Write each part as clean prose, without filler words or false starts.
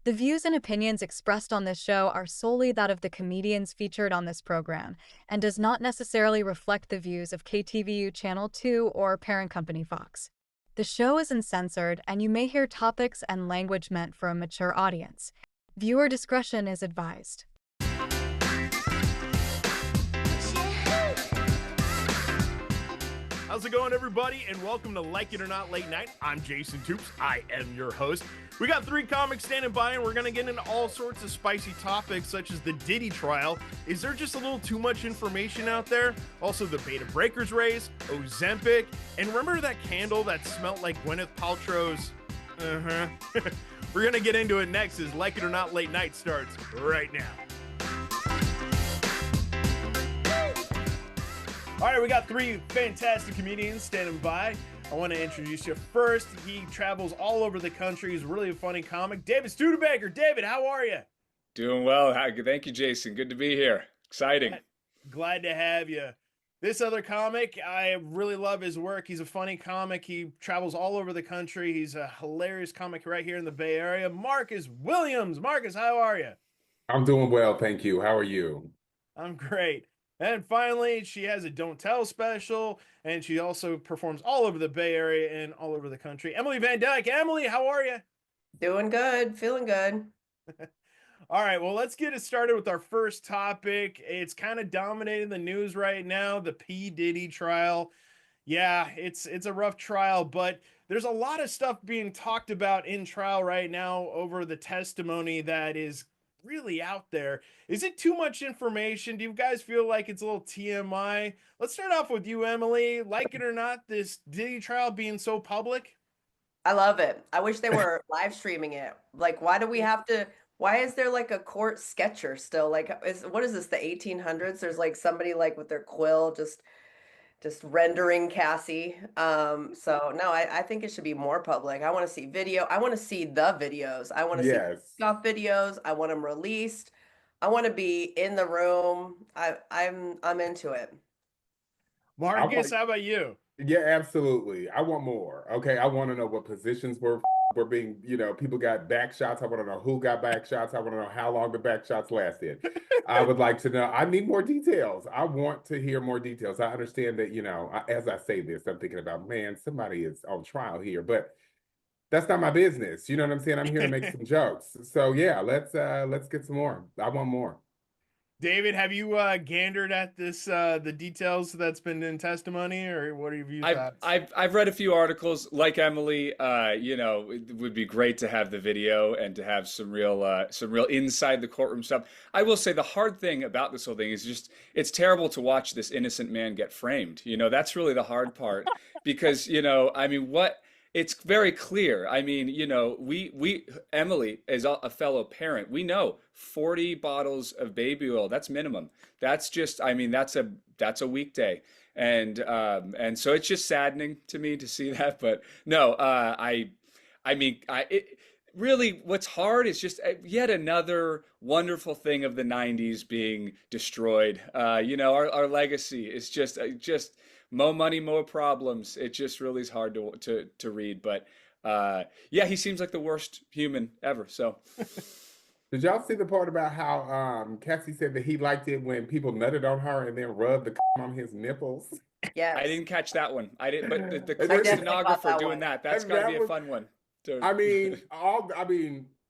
The views and opinions expressed on this show are solely that of the comedians featured on this program and does not necessarily reflect the views of KTVU Channel 2 or parent company Fox. The show is uncensored, and you may hear topics and language meant for a mature audience. Viewer discretion is advised. How's it going, everybody? And welcome to Like It or Not Late Night. I'm Jason Toupes. I am your host. We got three comics standing by, and we're going to get into all sorts of spicy topics, such as the Diddy trial. Is there just a little too much information out there? Also, the Beta Breakers race, Ozempic, and remember that candle that smelled like Gwyneth Paltrow's? We're going to get into it next as Like It or Not Late Night starts right now. All right, we got three fantastic comedians standing by. I want to introduce you first. He travels all over the country. He's really a funny comic. David Studebaker. David, how are you? Doing well. Thank you, Jason. Good to be here. Exciting. Glad to have you. This other comic, I really love his work. He's a funny comic. He travels all over the country. He's a hilarious comic right here in the Bay Area. Marcus Williams. Marcus, how are you? I'm doing well, thank you. How are you? I'm great. And finally, she has a Don't Tell special, and she also performs all over the Bay Area and all over the country. Emily Van Dyke. Emily, how are you? Doing good, feeling good. All right, well, let's get it started with our first topic. It's kind of dominating the news right now, the P. Diddy trial. Yeah, it's a rough trial, but there's a lot of stuff being talked about in trial right now over the testimony that is really out there. Is it too much information? Do you guys feel like it's a little TMI? Let's start off with you, Emily. Like it or not, this Diddy trial being so public? I love it. I wish they were live streaming it. Like, why do we have to? Why is there like a court sketcher still? Like, what is this, the 1800s? There's like somebody like with their quill just rendering Cassie. So no, I think it should be more public. I want to see video. I want to see the videos. I want to see stuff videos. I want them released. I want to be in the room. I'm into it. Marcus, how about you? Yeah, absolutely. I want more. Okay, I want to know what positions were being, people got back shots. I want to know who got back shots. I want to know how long the back shots lasted. I would like to know. I need more details. I want to hear more details. I understand that, as I say this, I'm thinking about, man, somebody is on trial here, but that's not my business. You know what I'm saying? I'm here to make some jokes. So yeah, let's get some more. I want more. David, have you gandered at this the details that's been in testimony, or what have you thought? I've read a few articles. Like Emily, it would be great to have the video and to have some real inside the courtroom stuff. I will say the hard thing about this whole thing is just it's terrible to watch this innocent man get framed. That's really the hard part because it's very clear. I mean, we Emily is a fellow parent. We know 40 bottles of baby oil, that's minimum. That's just, that's a weekday. And so it's just saddening to me to see that. But no, really what's hard is just yet another wonderful thing of the 90s being destroyed. Our legacy is just more money, more problems. It just really is hard to read. But he seems like the worst human ever. So, did y'all see the part about how Cassie said that he liked it when people nutted on her and then rubbed the on his nipples? Yeah, I didn't catch that one. I didn't. But the court stenographer doing that's got to be a fun one.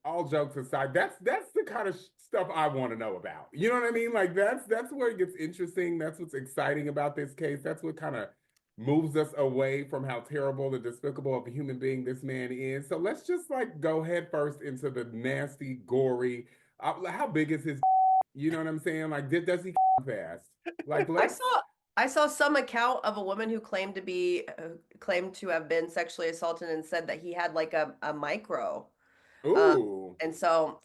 All jokes aside, that's the kind of stuff I want to know about. You know what I mean? Like that's where it gets interesting. That's what's exciting about this case. That's what kind of moves us away from how terrible and despicable of a human being this man is. So let's just go head first into the nasty, gory. How big is his? You know what I'm saying? Does he fast? I saw some account of a woman who claimed to have been sexually assaulted and said that he had like a micro. Ooh. And so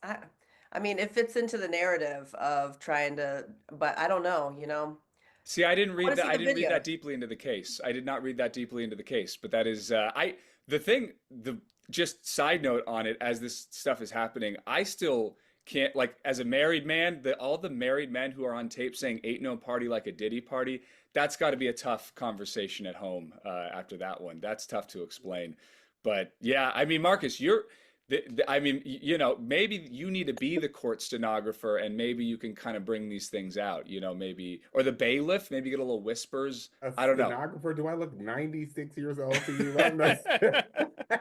it fits into the narrative of trying to, but I don't know, See, I didn't read that. I didn't read that deeply into the case. I did not read that deeply into the case, but that is, just side note on it, as this stuff is happening, I still can't, as a married man, all the married men who are on tape saying ain't no party like a Diddy party, that's got to be a tough conversation at home after that one. That's tough to explain. But yeah, Marcus, I mean, you know, maybe you need to be the court stenographer, and maybe you can kind of bring these things out. You know, maybe or the bailiff, maybe get a little whispers. A I don't know. stenographer? Do I look 96 years old to you? I'm not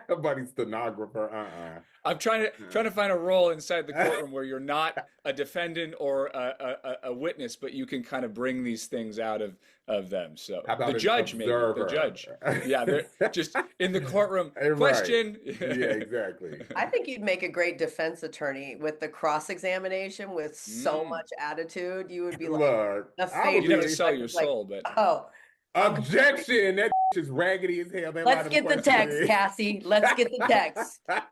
nobody's stenographer. I'm trying to find a role inside the courtroom where you're not a defendant or a witness, but you can kind of bring these things out of them. So How about the an judge, maybe the observer? judge, yeah, they're just in the courtroom. Right. Question. Yeah, exactly. I think you'd make a great defense attorney with the cross-examination with so Mm. much attitude. You would be like Look, the I would You never favorite. sell Like, your like, soul, but oh, okay. objection. That is raggedy as hell. That line Let's of get the text, questioning. Cassie. Let's get the text. That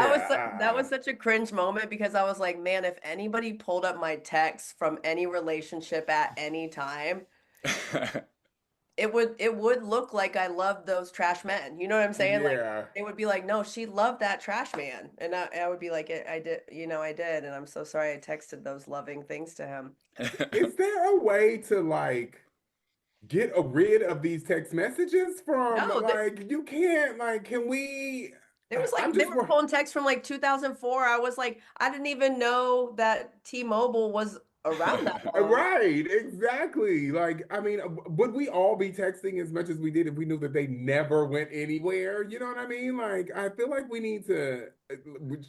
was Yeah, such a cringe moment because I was like, man, if anybody pulled up my text from any relationship at any time, it would look like I loved those trash men. You know what I'm saying? Like yeah. they would be like, no, she loved that trash man, and I would be like, I did, I did, and I'm so sorry I texted those loving things to him. Is there a way to like get rid of these text messages from No, like you can't like can we There was I'm like they just were pulling texts from like 2004. I was like, I didn't even know that T-Mobile was around that long. right, exactly. Like, I mean, would we all be texting as much as we did if we knew that they never went anywhere? You know what I mean? Like, I feel like we need to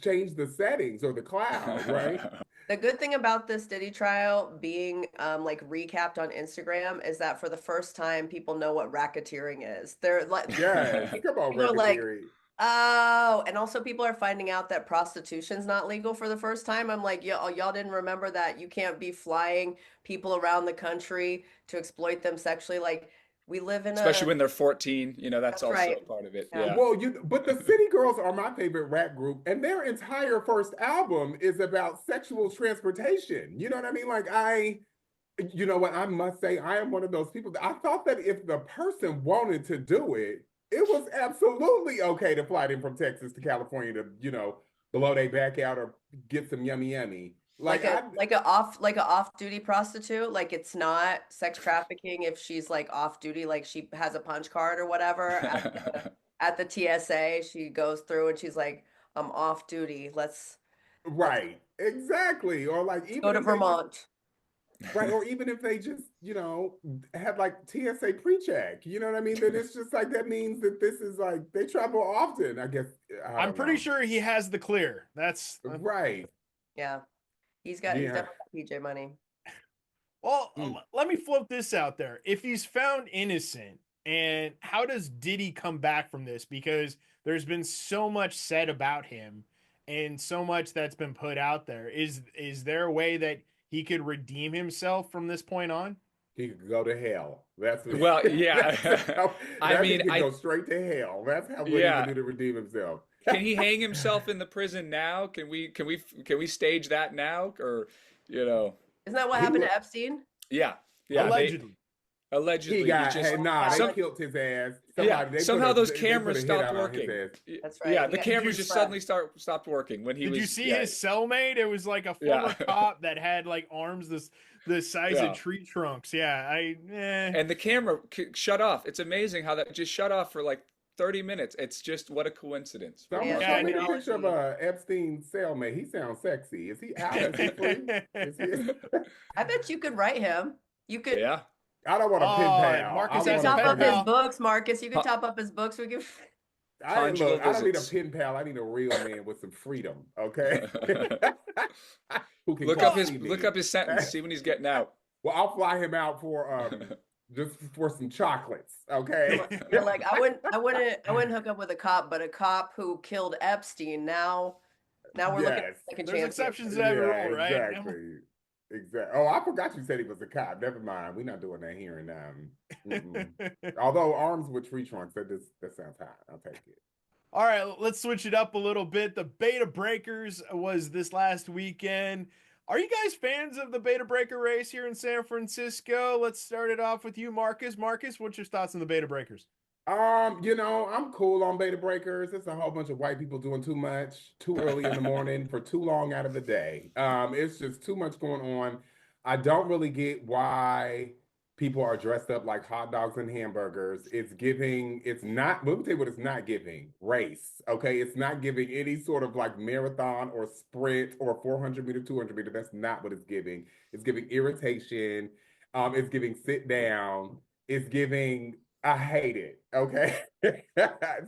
change the settings or the cloud, right? The good thing about this Diddy trial being like recapped on Instagram is that for the first time, people know what racketeering is. They're like, Yes, come on, people are like, racketeering. oh, and also people are finding out that prostitution's not legal for the first time. I'm like, y'all didn't remember that you can't be flying people around the country to exploit them sexually. Like we live in especially a, when they're 14, you know, that's that's also right. a part of it. Yeah. Yeah. Well, but the City Girls are my favorite rap group, and their entire first album is about sexual transportation. You know what I mean? Like you know what, I must say, I am one of those people that I thought that if the person wanted to do it, it was absolutely okay to fly them from Texas to California to, blow their back out or get some yummy yummy. Like a off-duty prostitute. Like it's not sex trafficking if she's like off duty, like she has a punch card or whatever at the TSA. She goes through and she's like, I'm off duty. Let's right, exactly. Or like go even to if they just, Vermont. right, or even if they just, had like TSA pre-check, you know what I mean? Then it's just like that means that this is like they travel often, I guess. I'm pretty sure he has the clear. That's right. Yeah. He's Yeah. definitely got PJ money. well. Let me float this out there. If he's found innocent, and how does Diddy come back from this? Because there's been so much said about him, and so much that's been put out there. Is there a way that he could redeem himself from this point on? He could go to hell. That's what, Well, yeah. I mean, he could go straight to hell. That's how what he Yeah. can do to redeem himself. Can he hang himself in the prison now? Can we stage that now? Or, you know, Isn't that what He happened wa- to Epstein? yeah. Yeah. Allegedly. Allegedly. He got just, they some- killed his ass. yeah, They somehow put a- those they put cameras a hit stopped out on his working. ass. That's right. Yeah, the Yeah, cameras huge just fraud. suddenly stopped working when he Did was. you see yeah. his cellmate? It was like a Yeah. former cop that had like arms the size Yeah. of tree trunks. Yeah, And the camera shut off. It's amazing how that just shut off for like 30 minutes. It's just what a coincidence. Someone Yeah, show me a technology. picture of Epstein's cellmate. He sounds sexy. Is he out? Is he free? Is he... I bet you could write him. You could Yeah. I don't want a pen pal. Marcus I has want a top pen up pal. his books, Marcus. You can top up his books. We can. Conjugal I don't need a visits. pen pal. I need a real man with some freedom. Okay. Who can Look come up his see me. sentence. See when he's getting out. Well, I'll fly him out for just for some chocolates. Okay. You're like, I wouldn't hook up with a cop, but a cop who killed Epstein. Now we're looking at Yes. second There's chance. exceptions to every rule, right? Exactly. Exactly. Oh, I forgot you said he was a cop. Never mind. We're not doing that here and Although arms with tree trunks, that sounds hot. I'll take it. All right, let's switch it up a little bit. The Beta Breakers was this last weekend. Are you guys fans of the Beta Breaker race here in San Francisco? Let's start it off with you, Marcus. Marcus, what's your thoughts on the Beta Breakers? I'm cool on Beta Breakers. It's a whole bunch of white people doing too much, too early in the morning for too long out of the day. It's just too much going on. I don't really get why People are dressed up like hot dogs and hamburgers. It's not, let me tell you what it's not giving, race. Okay. It's not giving any sort of like marathon or sprint or 400 meter, 200 meter. That's not what it's giving. It's giving irritation. It's giving sit down. It's giving, I hate it. Okay.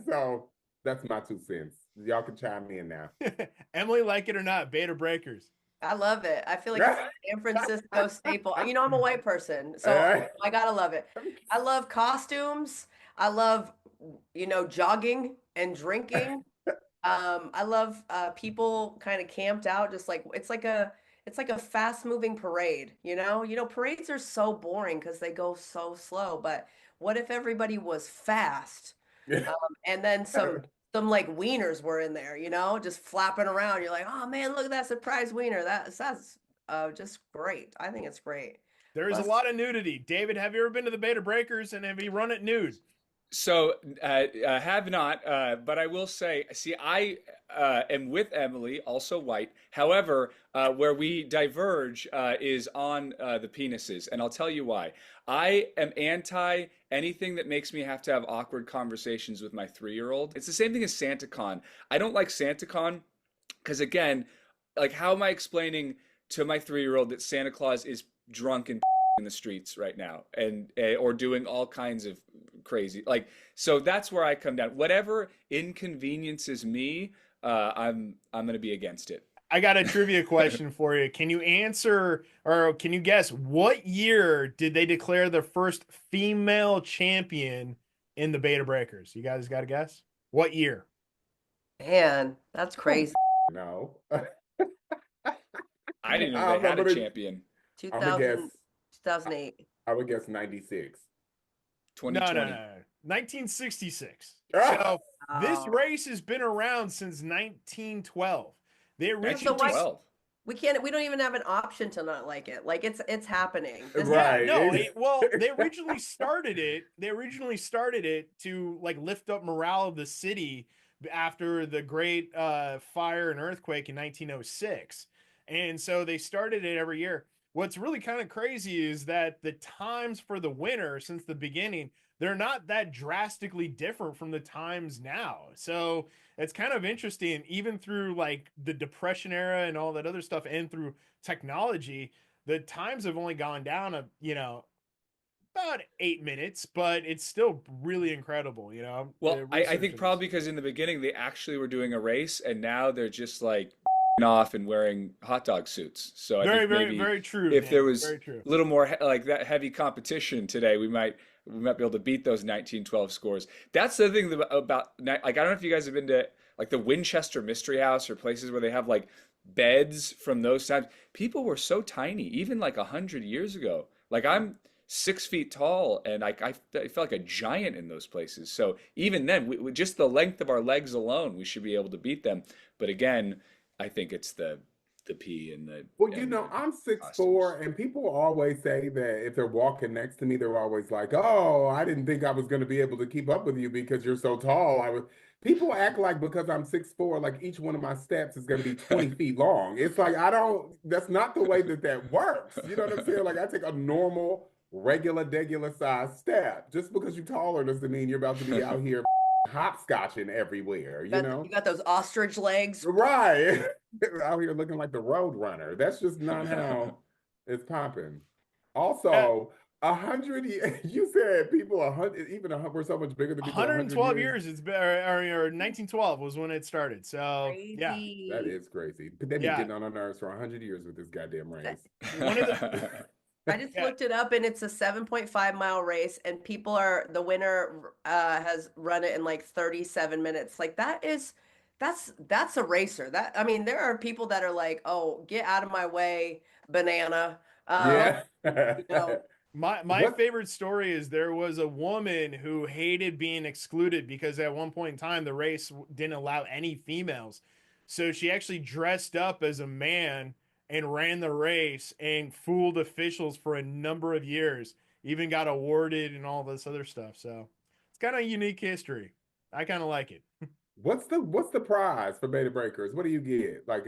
So that's my 2 cents. Y'all can chime in now. Emily, like it or not, Beta Breakers. I love it. I feel like it's a San Francisco staple. You know, I'm a white person, so I gotta love it. I love costumes. I love, jogging and drinking. I love people kind of camped out, just like it's like a fast moving parade, you know? Parades are so boring because they go so slow, but what if everybody was fast? And then some like wieners were in there, just flapping around. You're like, oh man, look at that surprise wiener. That's just great. I think it's great. There's a Plus, lot of nudity. David, have you ever been to the Beta Breakers and have you run it nude? So I have not, but I will say, see, I am with Emily, also white. However, where we diverge is on the penises, and I'll tell you why. I am anti anything that makes me have to have awkward conversations with my 3-year-old. It's the same thing as SantaCon. I don't like SantaCon because, again, like, how am I explaining to my 3-year-old that Santa Claus is drunk and in the streets right now and or doing all kinds of crazy, like, so that's where I come down. Whatever inconveniences me, I'm gonna be against it. I got a trivia question for you. Can you answer or can you guess what year did they declare the first female champion in the Beta Breakers? You guys got to guess? What year? man, that's crazy. No. I didn't know I'm they had a gonna, champion. I'm gonna guess, 2000, 2008. I would guess 96. No, 2020. 1966. Ah! So this Oh. race has been around since 1912. They originally 1912. We don't even have an option to not like it. Like it's happening. This Yeah, Right. no, well, they originally started it. They originally started it to like lift up morale of the city after the great fire and earthquake in 1906. And so they started it every year. What's really kind of crazy is that the times for the winter since the beginning, they're not that drastically different from the times now. So it's kind of interesting, even through like the Depression era and all that other stuff, and through technology, the times have only gone down about 8 minutes, but it's still really incredible. Well, I Research think in this. probably because in the beginning they actually were doing a race, and now they're just like off and wearing hot dog suits. So I Very, think very, maybe very true, if there Dan. was Very true. a little more like that heavy competition today, we might be able to beat those 1912 scores. That's the thing about, like, I don't know if you guys have been to like the Winchester Mystery House or places where they have like beds from those times. People were so tiny, even like 100 years ago. Like, I'm 6 feet tall, and I felt like a giant in those places. So even then, with just the length of our legs alone, we should be able to beat them. But again, I think it's the pee and the Well, and the I'm 6'4", costumes. and people always say that if they're walking next to me, they're always like, "Oh, I didn't think I was going to be able to keep up with you because you're so tall." People act like because I'm 6'4", like each one of my steps is going to be 20 feet long. It's like, that's not the way that works. You know what I'm saying? Like, I take a normal, regular size step. Just because you're taller doesn't mean you're about to be out here hopscotching everywhere, you know? You got those ostrich legs. Right. Out here looking like the road runner. That's just not how it's popping. Yeah, Also, 100 you said people 100, even we're so much bigger than people 100 112 years. years it's been, or 1912 was when it started. So yeah, That Crazy. is crazy. But they've been yeah. getting on our nerves for 100 years with this goddamn That- race. One of the I just yeah, looked it up and it's a 7.5 mile race and the winner has run it in like 37 minutes. Like that's a racer. I mean, there are people that are like, "Oh, get out of my way, banana." Um, Yeah. you know, my What? favorite story is there was a woman who hated being excluded because at one point in time the race didn't allow any females. So she actually dressed up as a man and ran the race and fooled officials for a number of years. Even got awarded and all this other stuff. So it's kind of unique history. I kind of like it. What's the prize for Beta Breakers? What do you get? Like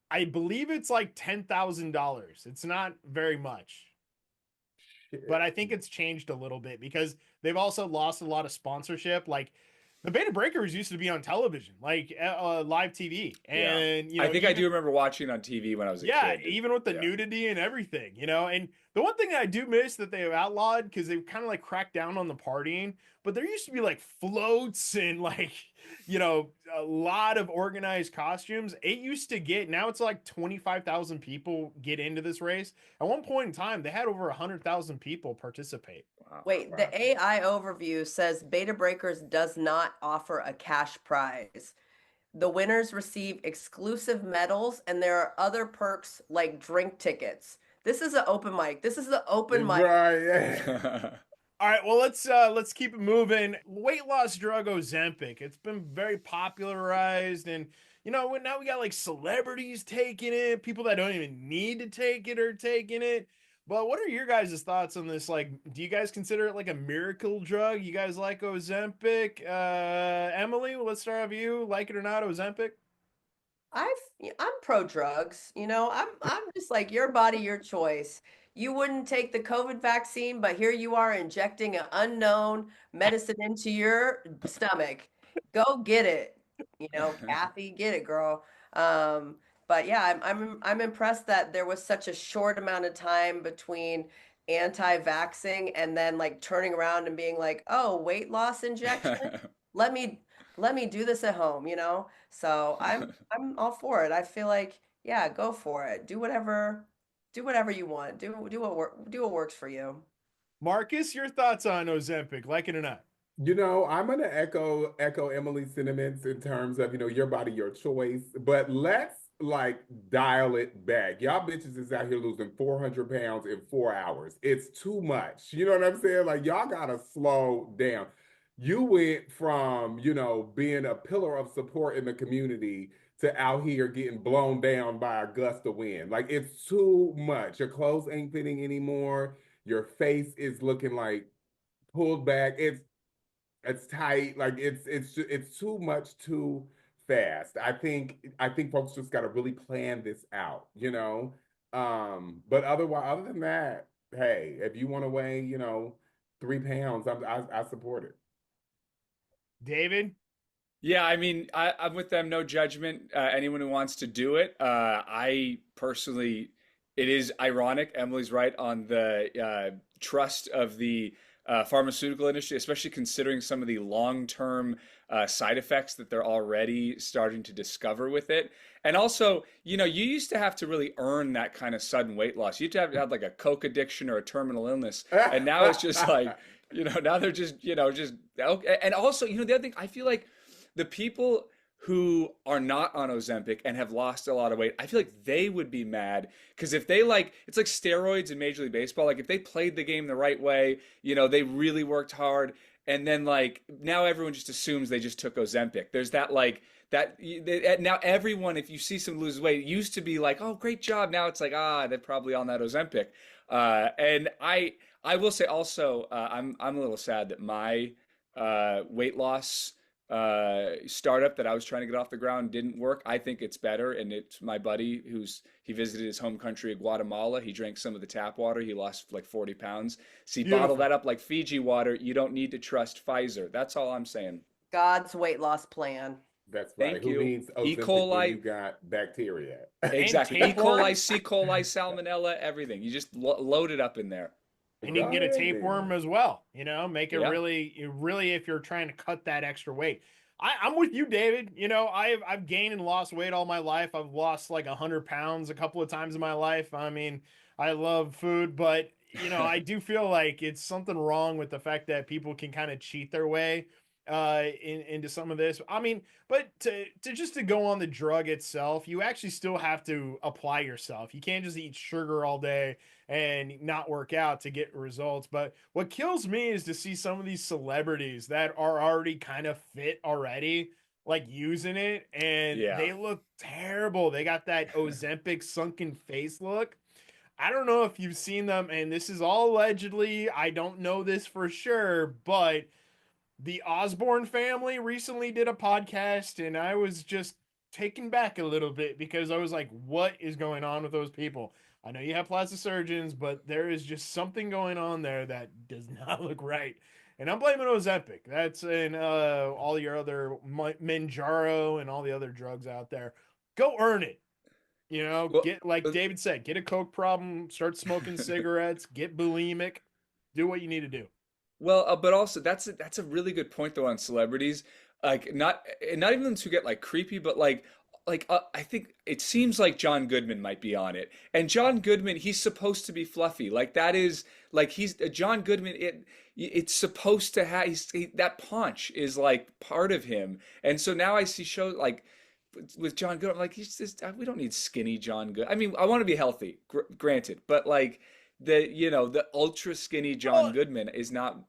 I believe it's like $10,000. It's not very much. but I think it's changed a little bit because they've also lost a lot of sponsorship. Like the Beta Breakers used to be on television, like live TV, Yeah. and I think I do even remember watching on TV when I was a yeah, kid. even with the Yeah. nudity and everything, And the one thing that I do miss that they've outlawed because they've kind of like cracked down on the partying, but there used to be like floats and like, a lot of organized costumes. It used to get, now it's like 25,000 people get into this race. At one point in time, they had over 100,000 people participate. Wow. Wait, the AI overview says Beta Breakers does not offer a cash prize. The winners receive exclusive medals, and there are other perks like drink tickets. This is an open mic. This is the open mic. Right. All right, well let's keep it moving. Weight loss drug Ozempic. It's been very popularized, and now we got like celebrities taking it. People that don't even need to take it are taking it. But what are your guys' thoughts on this? Like, do you guys consider it like a miracle drug? You guys like Ozempic? Emily, let's start with you. Like it or not, Ozempic? I'm pro drugs. I'm just like your body, your choice. You wouldn't take the COVID vaccine, but here you are injecting an unknown medicine into your stomach. Go get it. Kathy, get it, girl. But yeah, I'm impressed that there was such a short amount of time between anti-vaxxing and then like turning around and being like, oh, weight loss injection. Let me do this at home. So I'm all for it. I feel like, yeah, go for it. Do whatever you want. Do what works for you. Marcus, your thoughts on Ozempic? Like it or not? I'm gonna echo Emily's sentiments in terms of, your body, your choice. But let's like dial it back. Y'all bitches is out here losing 400 pounds in 4 hours. It's too much. You know what I'm saying? Like y'all gotta slow down. You went from, being a pillar of support in the community to out here getting blown down by a gust of wind. Like it's too much. Your clothes ain't fitting anymore. Your face is looking like pulled back. It's tight. Like it's too much too fast. I think folks just got to really plan this out. But other than that, hey, if you want to weigh, 3 pounds, I support it. David? Yeah, I mean, I'm with them. No judgment. Anyone who wants to do it. I personally, it is ironic. Emily's right on the trust of the pharmaceutical industry, especially considering some of the long-term side effects that they're already starting to discover with it. And also, you used to have to really earn that kind of sudden weight loss. You used to have like a coke addiction or a terminal illness, and now it's just like, now they're just okay. And also, the other thing, I feel like the people who are not on Ozempic and have lost a lot of weight, I feel like they would be mad because if they it's like steroids in Major League Baseball. Like if they played the game the right way, they really worked hard, and then like now everyone just assumes they just took Ozempic. There's that now everyone, if you see someone lose weight, it used to be like, oh, great job. Now it's like, they're probably on that Ozempic. And I will say also, I'm a little sad that my weight loss startup that I was trying to get off the ground didn't work. I think it's better, and it's my buddy he visited his home country of Guatemala. He drank some of the tap water. He lost like 40 pounds. See, bottle that up like Fiji water. You don't need to trust Pfizer. That's all I'm saying. God's weight loss plan. That's right. Thank Who you. needs E. Ozempic when you coli, got bacteria? exactly. E. tapeworm? coli, C. coli, salmonella, everything. You just load it up in there. And you can get a tapeworm as well, make it Yeah. really, if you're trying to cut that extra weight. I'm with you, David. I've gained and lost weight all my life. I've lost like 100 pounds a couple of times in my life. I mean, I love food, but I do feel like it's something wrong with the fact that people can kind of cheat their way into some of this. I mean, but to go on the drug itself, you actually still have to apply yourself. You can't just eat sugar all day and not work out to get results. But what kills me is to see some of these celebrities that are already kind of fit already, like using it, and Yeah. they look terrible. They got that Ozempic sunken face look. I don't know if you've seen them, and this is all allegedly. I don't know this for sure, but the Osborne family recently did a podcast, and I was just taken back a little bit because I was like, what is going on with those people? I know you have plastic surgeons, but there is just something going on there that does not look right. And I'm blaming Ozempic. That's in all your other Manjaro and all the other drugs out there. Go earn it. You know, Well, get like David said, get a coke problem, start smoking cigarettes, get bulimic, do what you need to do. well, but also that's a really good point though on celebrities. Like not even to get like creepy, but I think it seems like John Goodman might be on it. And John Goodman, he's supposed to be fluffy. Like that is like he's John Goodman. It's supposed to have that paunch is like part of him. And so now I see shows like with John Good, I'm like, he's just, we don't need skinny John Good. I mean, I want to be healthy, granted, but like the ultra skinny John Well, Goodman is not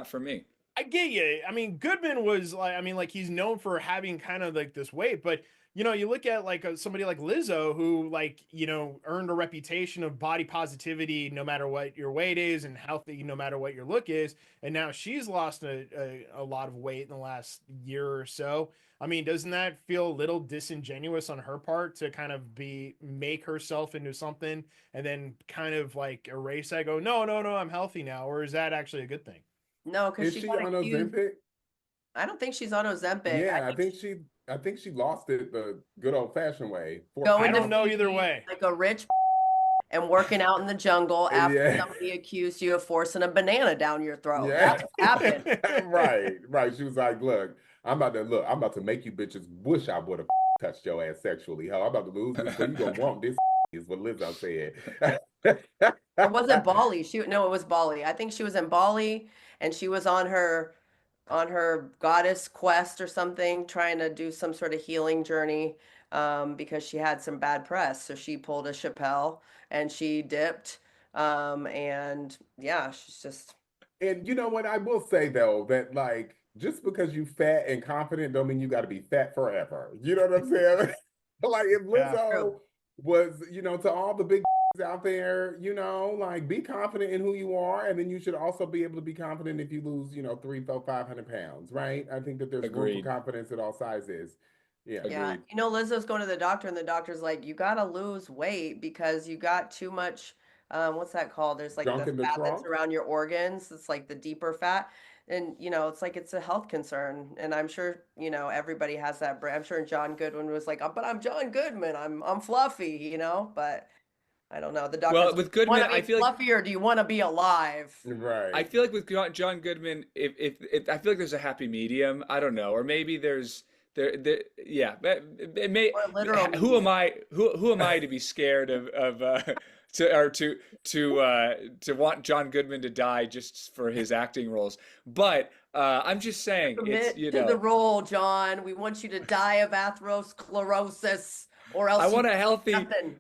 for me. I get you. I mean, Goodman was like, I mean, like he's known for having kind of like this weight, but you look at like somebody like Lizzo who like, earned a reputation of body positivity no matter what your weight is and healthy no matter what your look is. And now she's lost a lot of weight in the last year or so. I mean, doesn't that feel a little disingenuous on her part to kind of make herself into something and then kind of like erase that, go, no, no, no, I'm healthy now? Or is that actually a good thing? No, because Is she she got on accused. Ozempic? I don't think she's on Ozempic. Yeah, I think she lost it the good old fashioned way. I 'Going to don't know either Fiji way. like a rich and working out in the jungle after Yeah. somebody accused you of forcing a banana down your throat. Yeah. That's what happened. Right. She was like, I'm about to make you bitches wish I would have touched your ass sexually. Hell, I'm about to lose this, so you gonna want this is what Lizzo said. Or was it Bali? No, it was Bali. I think she was in Bali and she was on her goddess quest or something, trying to do some sort of healing journey, because she had some bad press. So she pulled a Chappelle and she dipped. And yeah, she's just And you know what? I will say though that like just because you fat and confident don't mean you got to be fat forever. You know what I'm saying? Like if Yeah. true. Lizzo was, to all the big out there, like be confident in who you are, and then you should also be able to be confident if you lose, 3, 4, 500 pounds, right? I think that there's room for Agreed. confidence at all sizes. Yeah. Yeah. Agreed. Lizzo's going to the doctor and the doctor's like, you got to lose weight because you got too much. What's that called? There's like Junk the in the fat that's trunk. around your organs. It's like the deeper fat. And, it's like it's a health concern. And I'm sure, everybody has that. I'm sure John Goodwin was like, but I'm John Goodman. I'm fluffy, but I don't know. The doctor's Well, like, with you want Goodman, to be fluffy or do you want to be alive? I Right. feel like with John Goodman, if I feel like there's a happy medium. I don't know, or maybe yeah, it may. Or a literal Who am medium. I? Who am I to be scared of to want John Goodman to die just for his acting roles? But I'm just saying, it's Commit to the role, John. We want you to die of atherosclerosis or I else you want a healthy. nothing.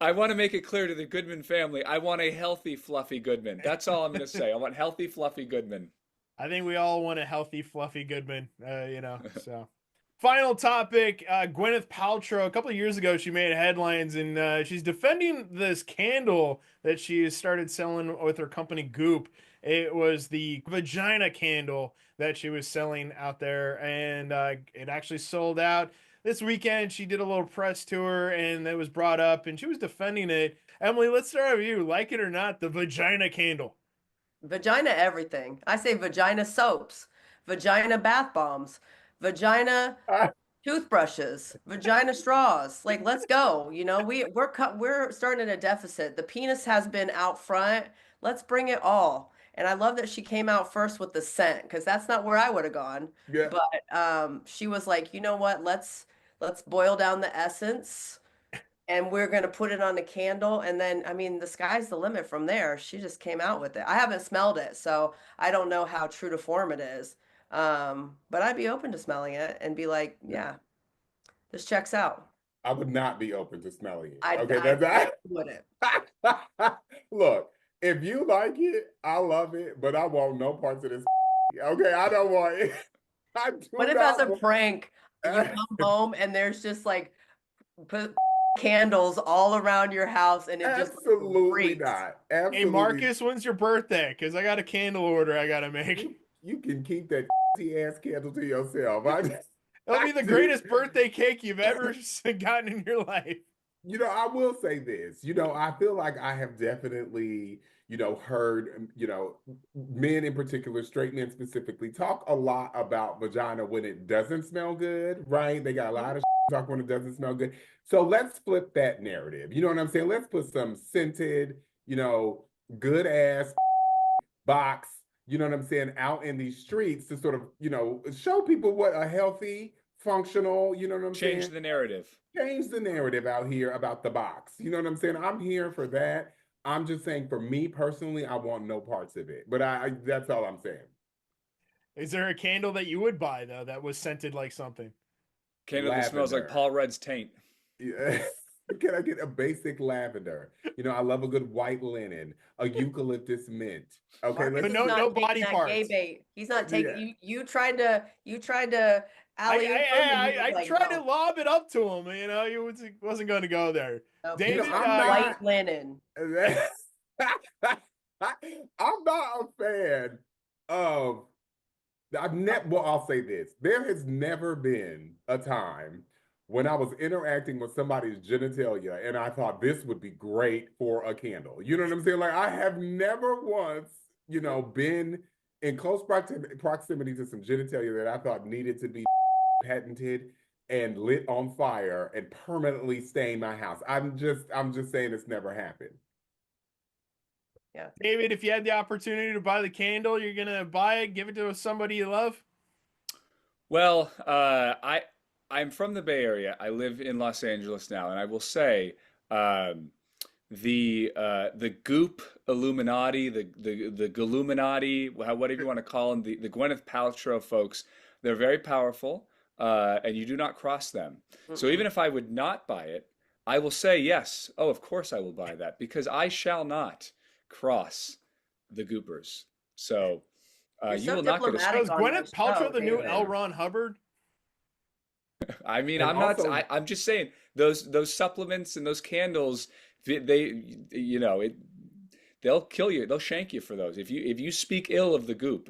I want to make it clear to the Goodman family. I want a healthy, fluffy Goodman. That's all I'm going to say. I want healthy, fluffy Goodman. I think we all want a healthy, fluffy Goodman, so. Final topic, Gwyneth Paltrow. A couple of years ago, she made headlines, and she's defending this candle that she started selling with her company Goop. It was the vagina candle that she was selling out there, and it actually sold out. This weekend, she did a little press tour, and it was brought up, and she was defending it. Emily, let's start with you. Like it or not, the vagina candle. Vagina everything. I say vagina soaps, vagina bath bombs, vagina toothbrushes, vagina straws. Like, let's go. We're starting at a deficit. The penis has been out front. Let's bring it all. And I love that she came out first with the scent because that's not where I would have gone. Yeah. But she was like, you know what? Let's boil down the essence and we're going to put it on a candle. And then, I mean, the sky's the limit from there. She just came out with it. I haven't smelled it, so I don't know how true to form it is. But I'd be open to smelling it and be like, yeah, this checks out. I would not be open to smelling it. I Okay, I wouldn't. Look, if you like it, I love it, but I want no parts of this. Okay, I don't want it. I do What if not as a want- prank, you come home and there's just like candles all around your house and it just Absolutely reeks? not. Hey, Absolutely. Marcus, when's your birthday? Because I got a candle order I got to make. You can keep that ass candle to yourself. That'll be the greatest birthday cake you've ever gotten in your life. I will say this. I feel like I have definitely, heard, men in particular, straight men specifically, talk a lot about vagina when it doesn't smell good, right? They got a lot of talk when it doesn't smell good. So let's flip that narrative. You know what I'm saying? Let's put some scented, good ass box, you know what I'm saying, out in these streets to sort of, show people what a healthy, functional, you know what I'm Change saying? the narrative. Change the narrative out here about the box. You know what I'm saying? I'm here for that. I'm just saying for me personally, I want no parts of it. But I that's all I'm saying. Is there a candle that you would buy though that was scented like something? Candle that smells like Lavender. Paul Rudd's taint. Yeah. Can I get a basic lavender? I love a good white linen, a eucalyptus mint. Okay, Marcus But is no, not no taking body that gay parts. bait. He's not taking yeah. you tried to I alley oop him and he was I like, tried to no, lob it up to him. He wasn't going to go there. no, he was David, on I'm white not linen. I'm not a fan of well, I'll say this. There has never been a time when I was interacting with somebody's genitalia and I thought this would be great for a candle. You know what I'm saying? Like I have never once, been in close proximity to some genitalia that I thought needed to be patented and lit on fire and permanently stain my house. I'm just saying it's never happened. Yeah. David, if you had the opportunity to buy the candle, you're gonna buy it, give it to somebody you love. Well, I'm from the Bay Area. I live in Los Angeles now, and I will say um, the Goop Illuminati, the Galluminati, whatever you want to call them, the Gwyneth Paltrow folks, they're very powerful, and you do not cross them. So Mm-mm. even if I would not buy it, I will say yes. Oh, of course I will buy that because I shall not cross the Goopers. So You're you so will not get a. So diplomatic is on Gwyneth your Paltrow show, the new L. David. Ron Hubbard? I mean, And I'm not. also, I'm just saying those supplements and those candles, they they'll kill you. They'll shank you for those. If you speak ill of the Goop,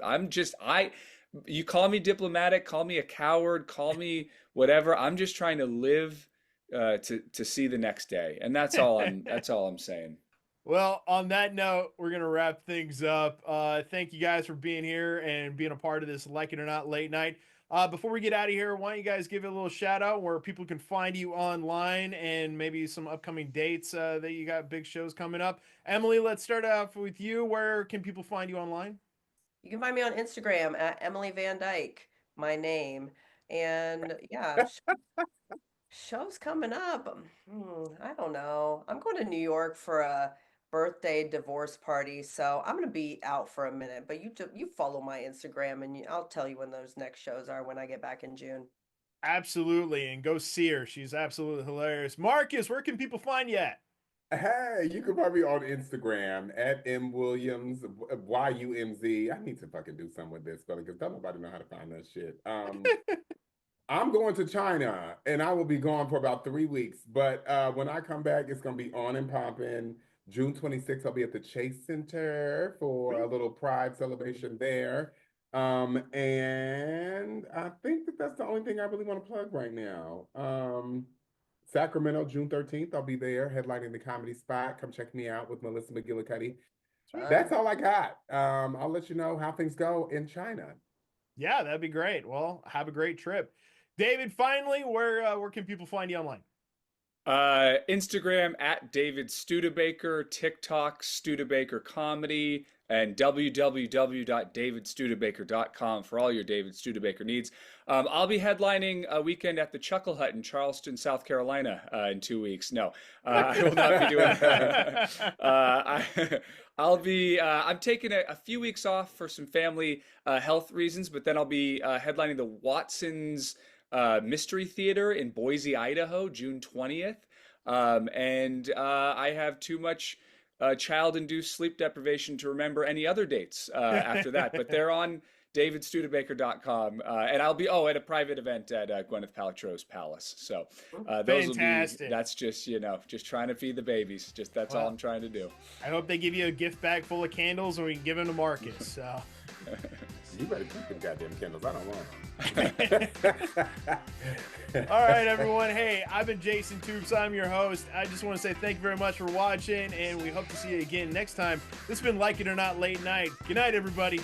you call me diplomatic, call me a coward, call me whatever. I'm just trying to live to see the next day, and that's all I'm saying. Well, on that note, we're gonna wrap things up. Thank you guys for being here and being a part of this Like It or Not late night. Before we get out of here, why don't you guys give it a little shout out where people can find you online and maybe some upcoming dates that you got big shows coming up. Emily, let's start off with you. Where can people find you online? You can find me on Instagram at Emily Van Dyke, my name. And yeah, shows coming up. I don't know. I'm going to New York for a birthday divorce party, so I'm gonna be out for a minute. But you follow my Instagram, and I'll tell you when those next shows are when I get back in June. Absolutely, and go see her. She's absolutely hilarious. Marcus, where can people find you at? hey, you can find me on Instagram at MWilliams, YUMZ. I need to fucking do something with this, fella, because don't nobody know how to find that shit. I'm going to China and I will be gone for about 3 weeks. But when I come back, it's going to be on and popping. June 26th, I'll be at the Chase Center for a little Pride celebration there. And I think that that's the only thing I really want to plug right now. Sacramento, June 13th, I'll be there headlining the Comedy Spot. Come check me out with Melissa McGillicuddy. That's all I got. I'll let you know how things go in China. Yeah, that'd be great. Well, have a great trip. David, finally, where can people find you online? Instagram at David Studebaker, TikTok Studebaker Comedy, and www.davidstudebaker.com for all your David Studebaker needs. I'll be headlining a weekend at the Chuckle Hut in Charleston, South Carolina, in 2 weeks. No, I will not be doing that. I'm taking a few weeks off for some family health reasons, but then I'll be headlining the Watson's Mystery Theater in Boise, Idaho, June 20th. And I have too much child-induced sleep deprivation to remember any other dates after that. But they're on davidstudebaker.com. And I'll be, at a private event at Gwyneth Paltrow's Palace. So those will be, Fantastic. that's just, just trying to feed the babies. That's all I'm trying to do. I hope they give you a gift bag full of candles and we can give them to Marcus. So. You better keep them goddamn candles. I don't want them. All right, everyone. Hey, I've been Jason Toupes. I'm your host. I just want to say thank you very much for watching, and we hope to see you again next time. This has been Like It or Not Late Night. Good night, everybody.